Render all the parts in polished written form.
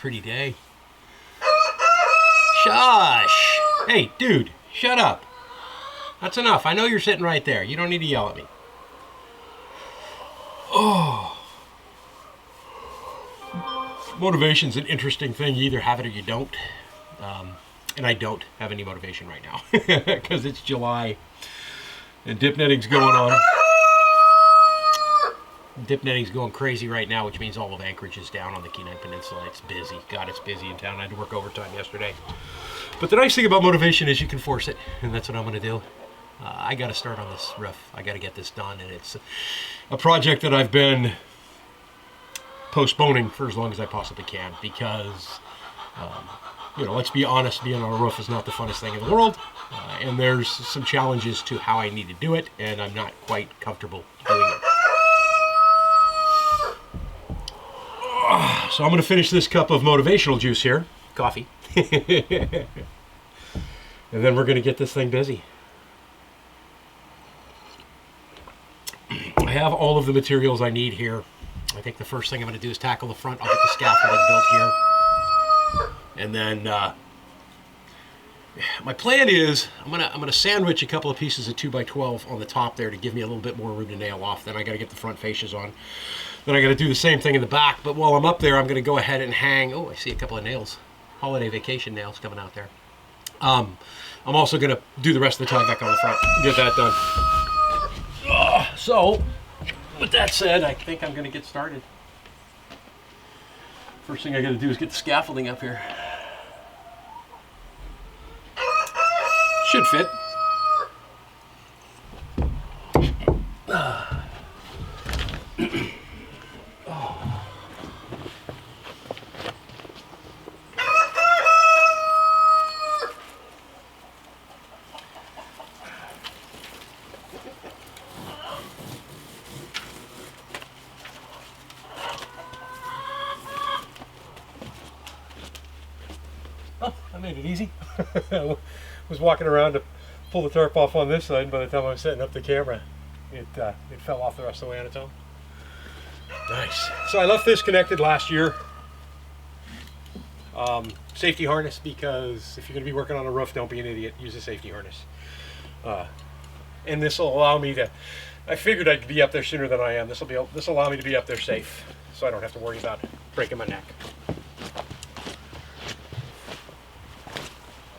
pretty day. Shush! Hey, dude, shut up. That's enough. I know you're sitting right there. You don't need to yell at me. Oh. Motivation's an interesting thing. You either have it or you don't. And I don't have any motivation right now because it's July and dip netting's going on. Dip netting's going crazy right now, which means all of Anchorage is down on the Kenai Peninsula. It's busy. God, it's busy in town. I had to work overtime yesterday. But the nice thing about motivation is you can force it, and that's what I'm going to do. I got to start on this roof. I got to get this done, and it's a project that I've been postponing for as long as I possibly can because, let's be honest, being on a roof is not the funnest thing in the world, and there's some challenges to how I need to do it, and I'm not quite comfortable doing it. So I'm going to finish this cup of motivational juice here, coffee, and then we're going to get this thing busy. I have all of the materials I need here. I think the first thing I'm going to do is tackle the front. I'll get the scaffolding built here. And then my plan is I'm gonna sandwich a couple of pieces of 2x12 on the top there to give me a little bit more room to nail off. Then I got to get the front fascias on. Then I got to do the same thing in the back. But while I'm up there, I'm going to go ahead and hang. Oh, I see a couple of nails. Holiday vacation nails coming out there. I'm also going to do the rest of the tie back on the front. Get that done. So, with that said, I think I'm going to get started. First thing I got to do is get the scaffolding up here. Should fit. I made it easy. I was walking around to pull the tarp off on this side, and by the time I was setting up the camera, it fell off the rest of the way on its own. Nice. So I left this connected last year. Safety harness, because if you're going to be working on a roof, don't be an idiot. Use a safety harness. And this will allow me to. I figured I'd be up there sooner than I am. This will allow me to be up there safe, so I don't have to worry about breaking my neck.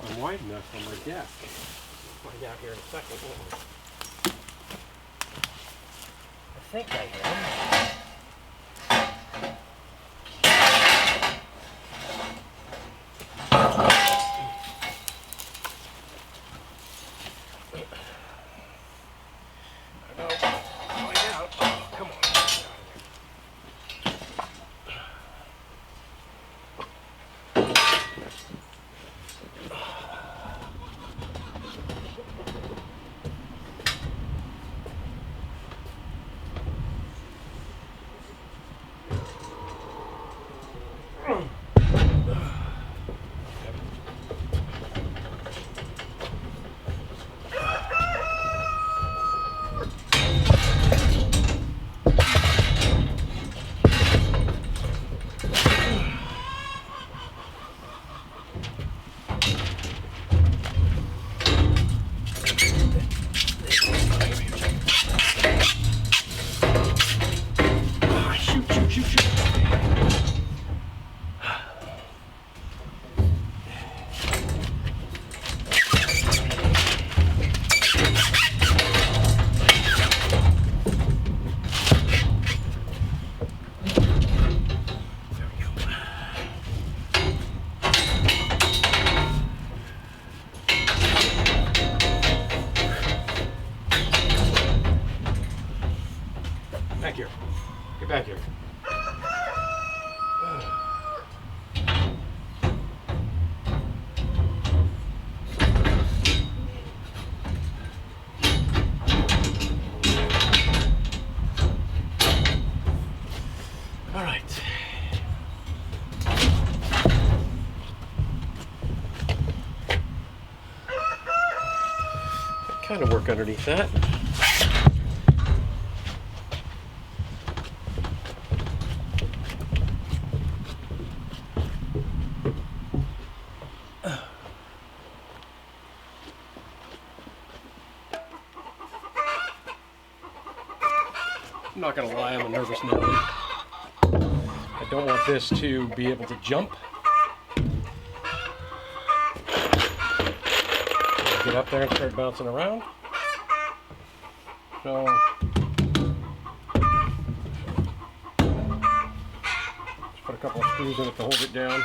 I'm wide enough on my deck. I'll find out here in a second. I think I am. Back here. Get back here. All right. Kind of work underneath that. I'm not gonna lie, I'm a nervous Nelly. I don't want this to be able to jump. Get up there and start bouncing around. So just put a couple of screws in it to hold it down.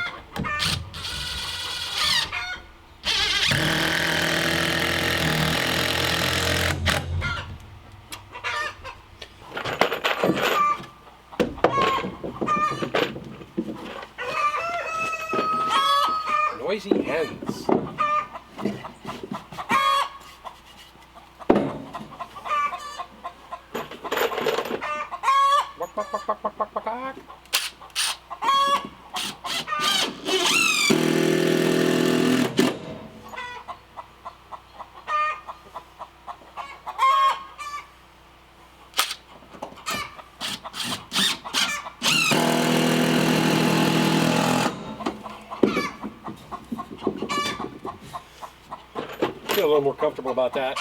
Noisy hens. Feel a little more comfortable about that.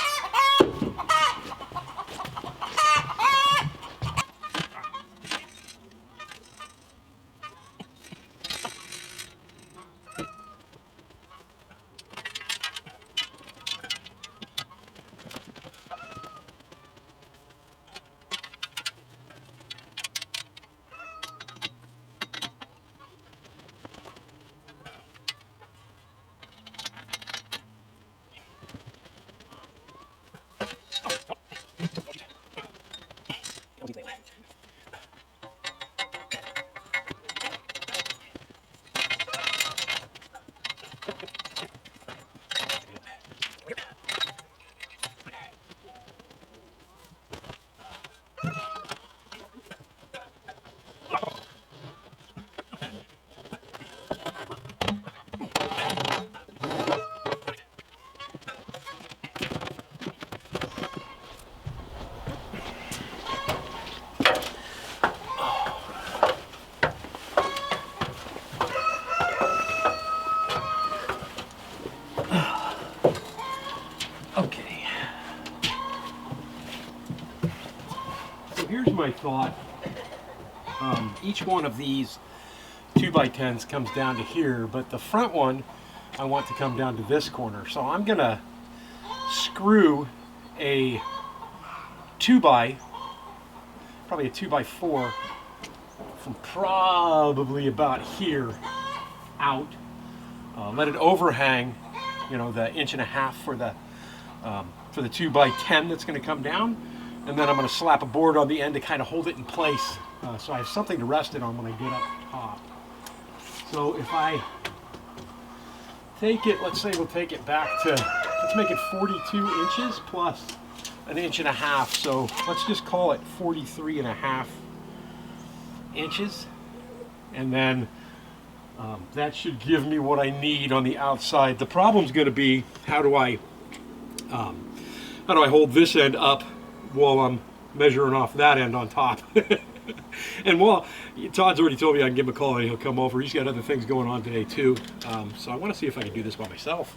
Okay. So here's my thought. Each one of these 2x10s comes down to here, but the front one I want to come down to this corner. So I'm gonna screw a 2x, probably a 2x4 from probably about here out. Let it overhang, you know, the 1.5 for the 2x10 that's going to come down, and then I'm going to slap a board on the end to kind of hold it in place, so I have something to rest it on when I get up top. So if I take it, let's say we'll take it back to, let's make it 42 inches plus an 1.5 inches, so let's just call it 43.5 inches, and then that should give me what I need on the outside. The problem's going to be how do I hold this end up while I'm measuring off that end on top. And while Todd's already told me I can give him a call and he'll come over. He's got other things going on today too, so I want to see if I can do this by myself.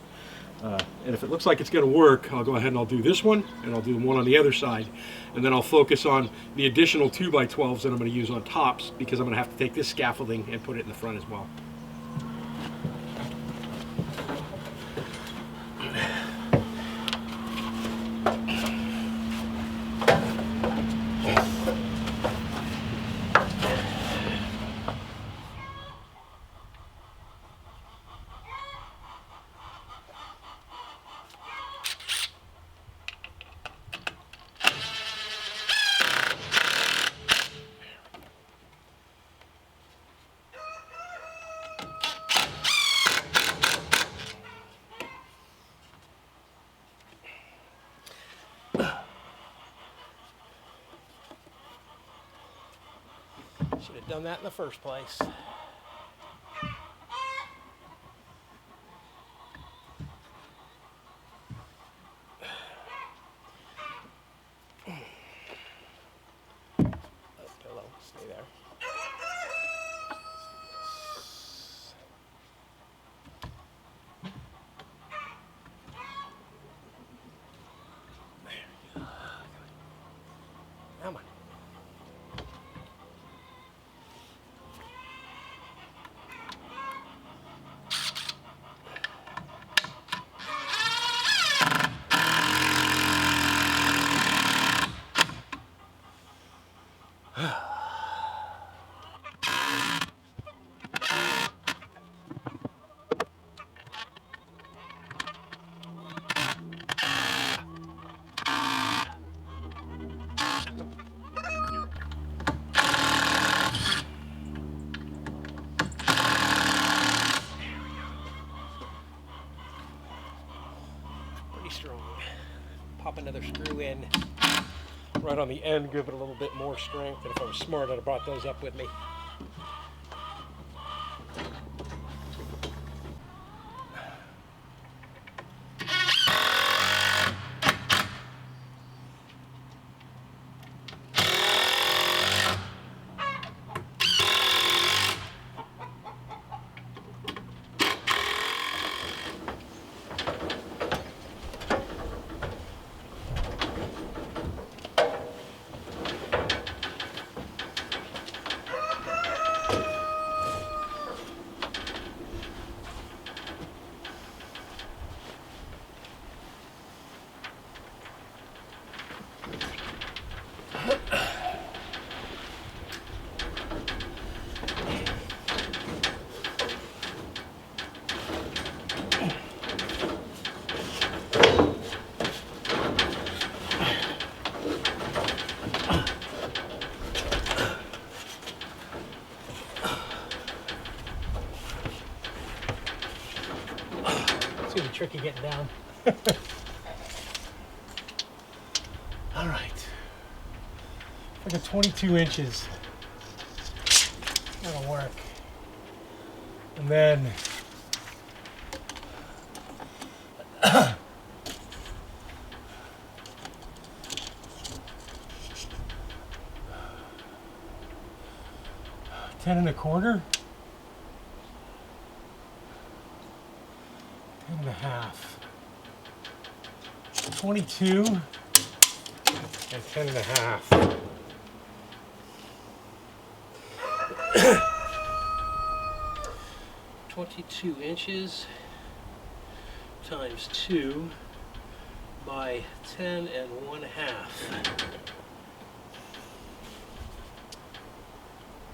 And if it looks like it's going to work, I'll go ahead and I'll do this one, and I'll do one on the other side, and then I'll focus on the additional 2x12s that I'm going to use on tops, because I'm going to have to take this scaffolding and put it in the front as well. Should have done that in the first place. Pillow, stay there. There we go. Come on. pop another screw in right on the end, give it a little bit more strength. And if I was smart, I'd have brought those up with me. It's gonna be tricky getting down. All right, like a 22 inches. That'll work. And then ten and a quarter. 10 and a half. 22 and 10 and a half. $22 inches times 2 by 10 and 1/2.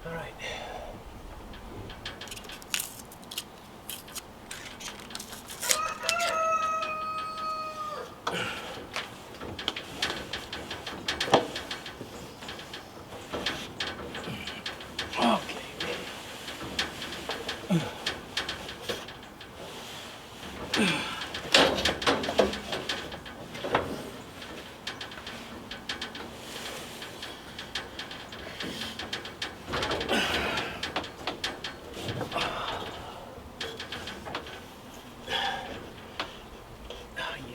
All right.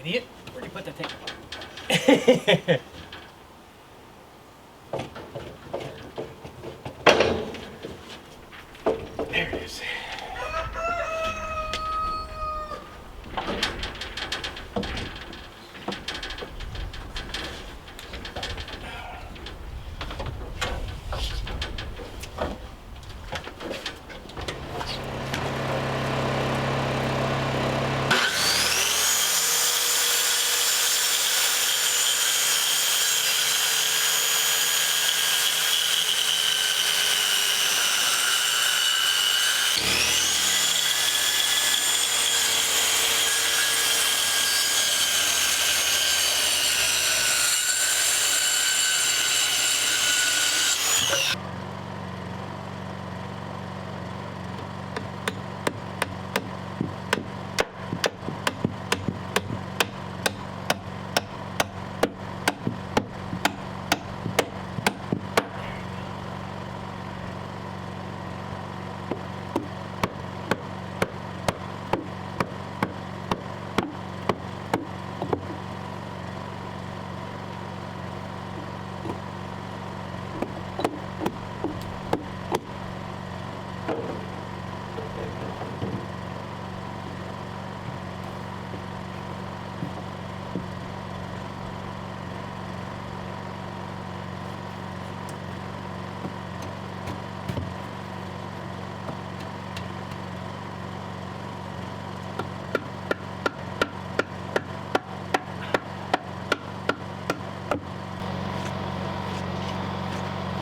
Idiot. Where'd you put that thing? There it is.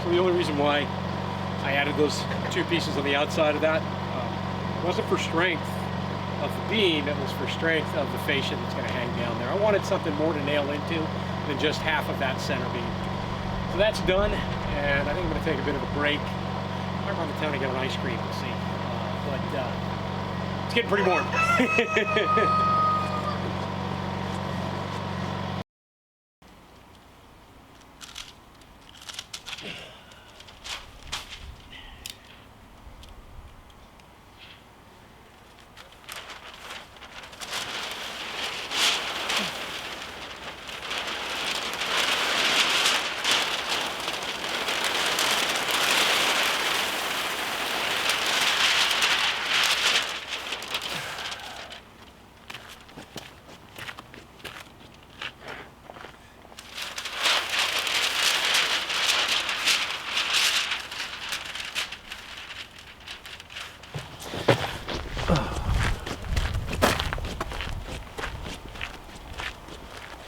So the only reason why I added those two pieces on the outside of that wasn't for strength of the beam, it was for strength of the fascia that's going to hang down there. I wanted something more to nail into than just half of that center beam. So that's done, and I think I'm going to take a bit of a break. I might run to town and get an ice cream, we'll see. But it's getting pretty warm.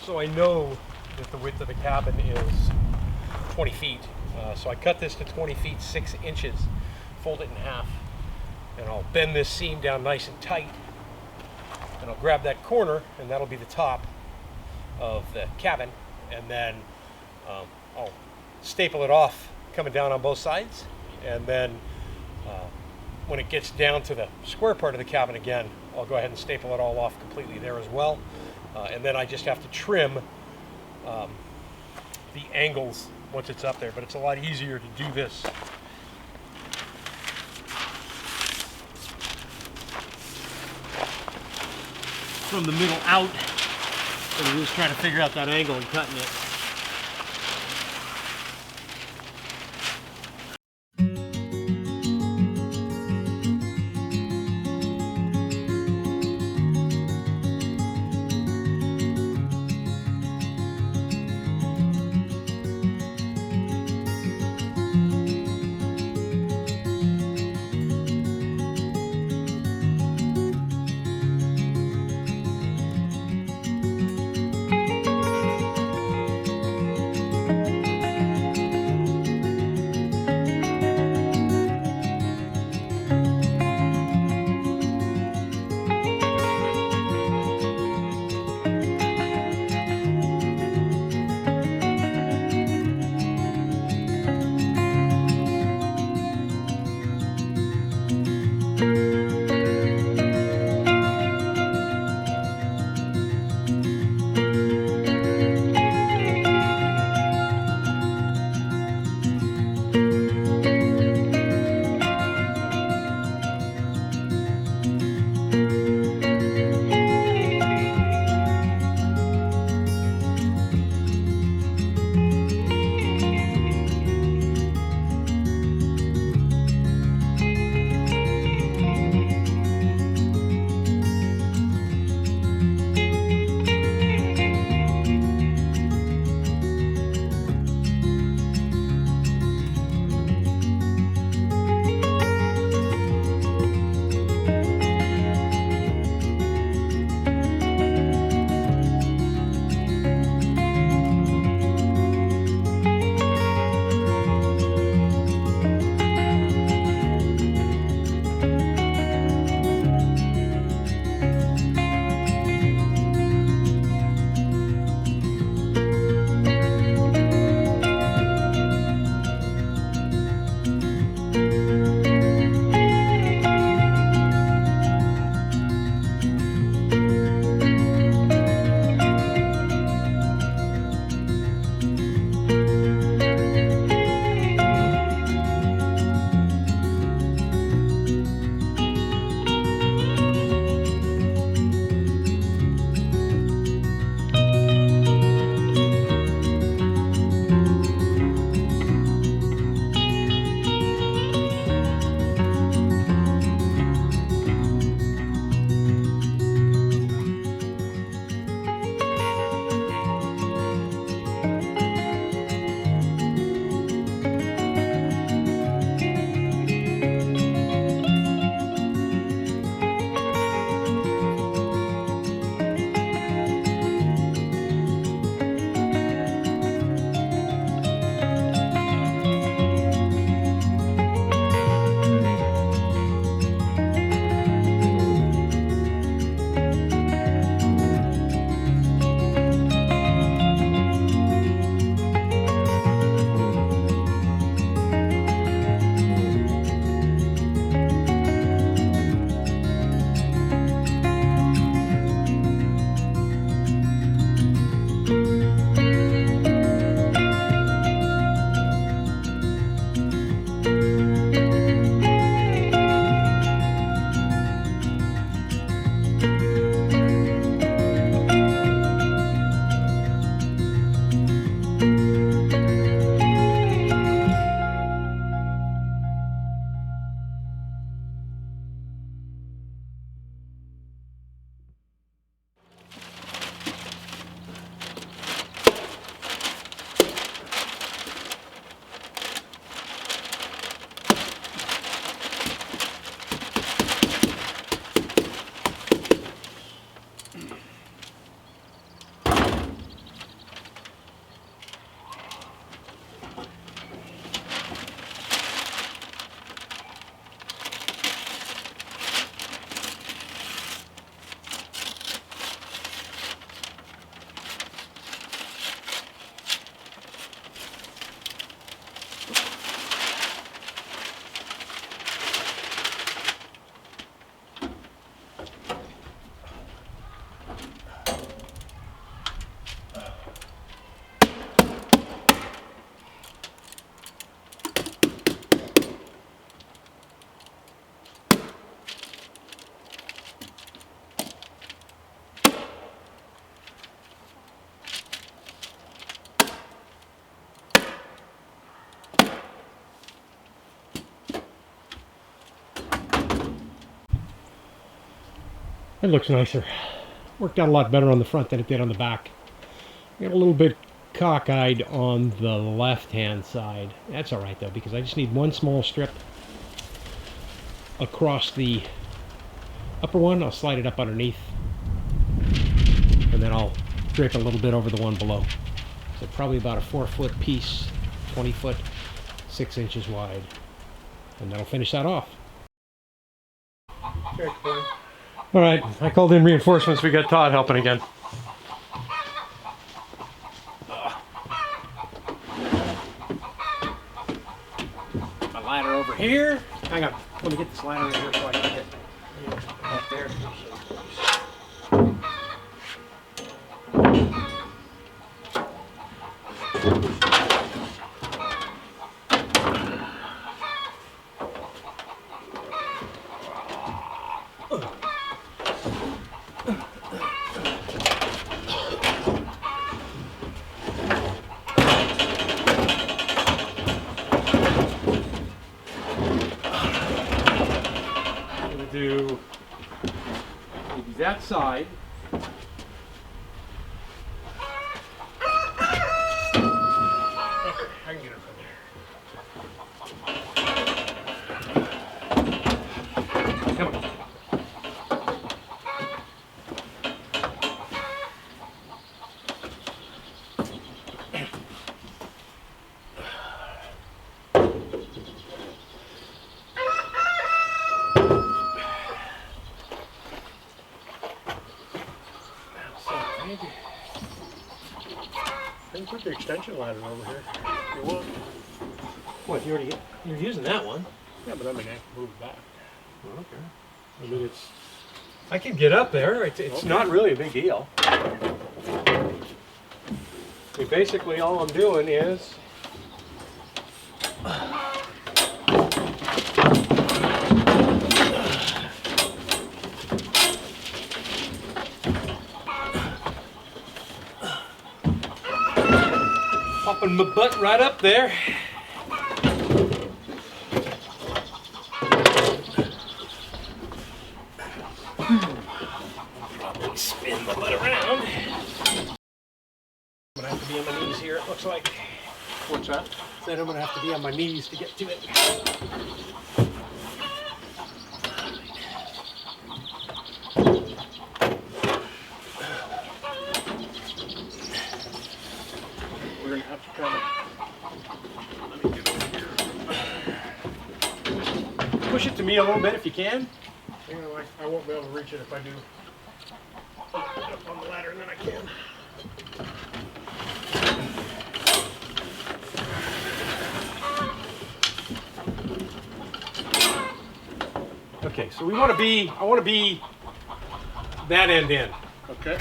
so I know that the width of the cabin is 20 feet. So I cut this to 20 feet 6 inches, fold it in half, and I'll bend this seam down nice and tight, and I'll grab that corner, and that'll be the top of the cabin, and then I'll staple it off coming down on both sides, and then when it gets down to the square part of the cabin again, I'll go ahead and staple it all off completely there as well, and then I just have to trim the angles once it's up there, but it's a lot easier to do this from the middle out than it is trying to figure out that angle and cutting it. It looks nicer. Worked out a lot better on the front than it did on the back. Got a little bit cockeyed on the left-hand side. That's all right though, because I just need one small strip across the upper one. I'll slide it up underneath, and then I'll drape a little bit over the one below. So probably about a 4-foot piece, 20 foot, 6 inches wide, and that'll finish that off. Okay, cool. All right, I called in reinforcements. We got Todd helping again. My ladder over here. Hang on, let me get this ladder in here so I can get up there. Do maybe that side. Okay, I can get it from there. Come on. I can put the extension ladder over here if you want. What, you're using that one? Yeah, but I mean, I can move it back. Oh, okay. I mean, I can get up there. It's Okay. not really a big deal. I mean, basically all I'm doing is popping my butt right up there. Probably spin my butt around. I'm gonna have to be on my knees here, it looks like. What's that? Then I'm gonna have to be on my knees to get to it. We're gonna have to kind of. Let me get over here. Push it to me a little bit if you can. You know, I won't be able to reach it if I do. Get up on the ladder and then I can. Okay, so I want to be that end in. Okay.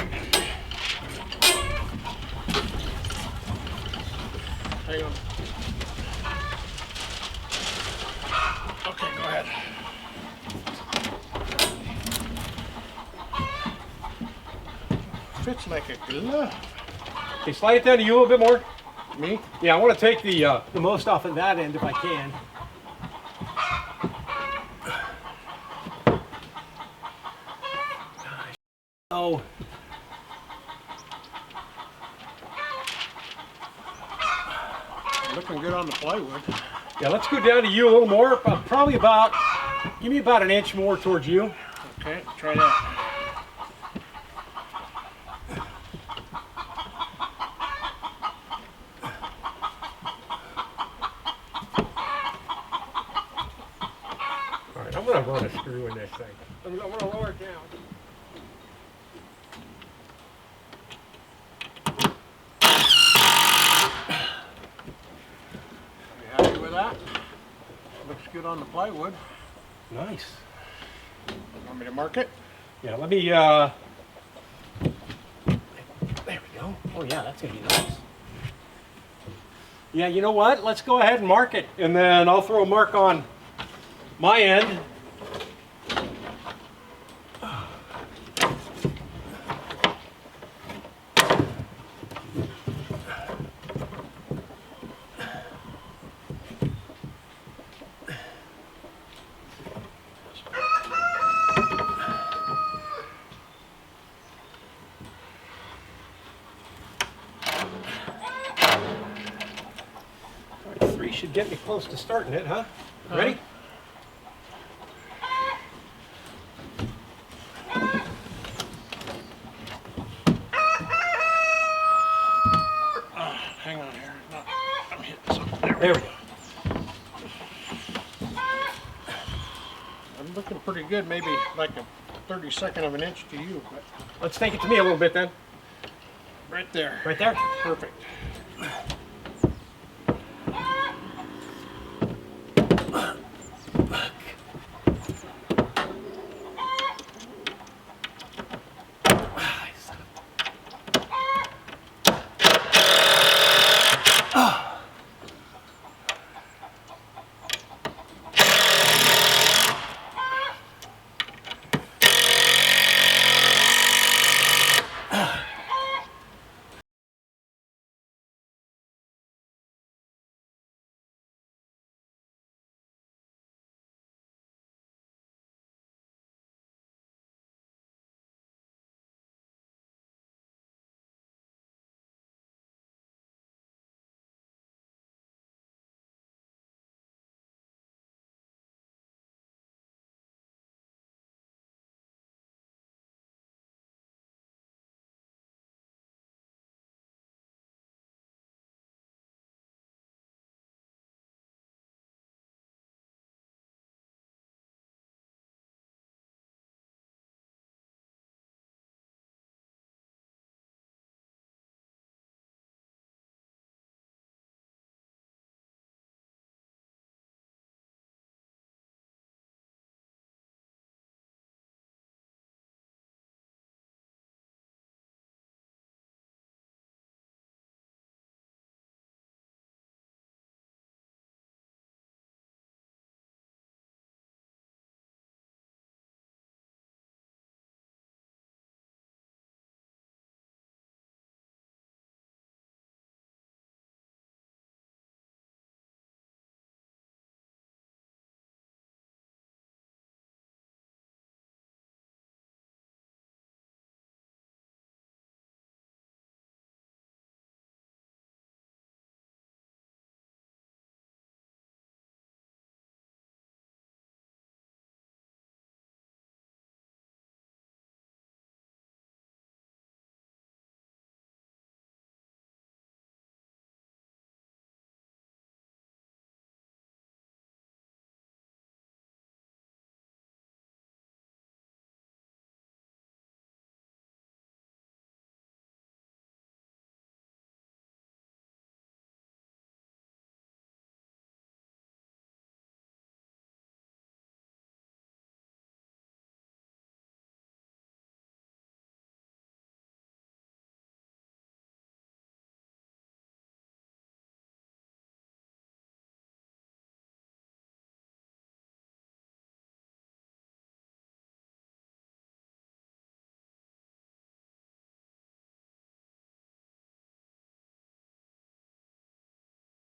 Hang on. Okay, go ahead. Fits like a glove. Okay, slide it down to you a little bit more. Me? Yeah, I want to take the most off of that end if I can. Oh. Looking good on the plywood. Yeah, let's go down to you a little more. Probably about, give me about an inch more towards you. Okay, try that. All right, I'm going to run a screw in this thing. I'm going to lower it down. Are you happy with that? Looks good on the plywood. Nice. Want me to mark it? Yeah, let me, there we go. Oh yeah, that's going to be nice. Yeah, you know what? Let's go ahead and mark it, and then I'll throw a mark on my end. should get me close to starting it, huh? Ready? Hang on here. No, I'm hitting something. There we go. I'm looking pretty good. Maybe like a 32nd of an inch to you, but Let's take it to me a little bit then. right there. Right there? Perfect.